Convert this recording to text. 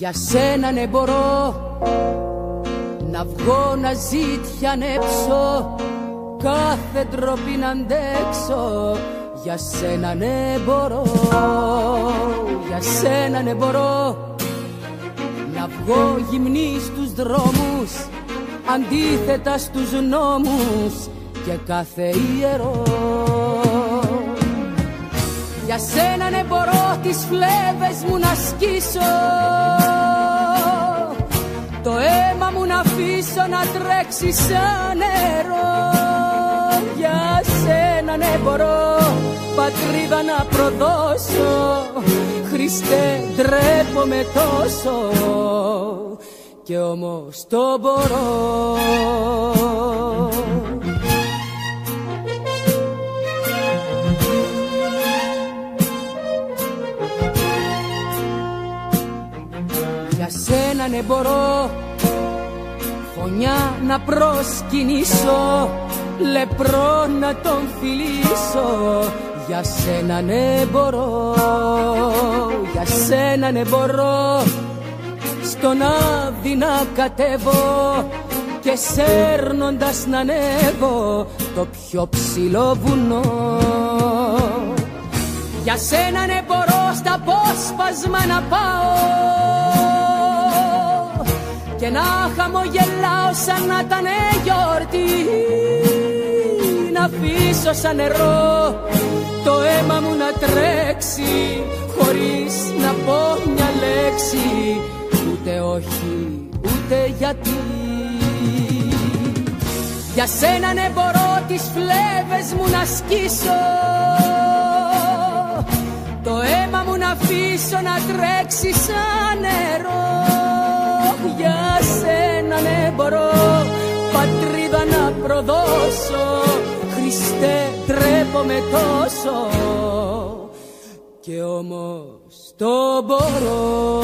Για σένα ναι μπορώ να βγω να ζητιανέψω, κάθε ντροπή να αντέξω. Για σένα ναι μπορώ, για σένα ναι μπορώ να βγω γυμνή στους δρόμους, αντίθετα στους νόμους και κάθε ιερό. Για σένα ναι μπορώ τις φλέβες μου να σκίσω, το αίμα μου να αφήσω να τρέξει σαν νερό. Για σένα ναι μπορώ πατρίδα να προδώσω, Χριστέ ντρέπομαι τόσο και όμως το μπορώ. Για σένα ναι μπορώ φωνιά να προσκυνήσω, λεπρό να τον φιλήσω. Για σένα ναι μπορώ, για σένα ναι μπορώ στον άδει να κατέβω και σέρνοντας να ανέβω το πιο ψηλό βουνό. Για σένα ναι μπορώ στα απόσπασμα να πάω και να χαμογελάω σαν να ήταν γιορτή, να αφήσω σαν νερό το αίμα μου να τρέξει χωρίς να πω μια λέξη, ούτε όχι ούτε γιατί. Για σένα ναι μπορώ τις φλέβες μου να σκίσω, το αίμα μου να αφήσω να τρέξει σαν νερό. Για σένα ναι μπορώ πατρίδα να προδώσω, Χριστέ ντρέπομαι τόσο και όμως το μπορώ.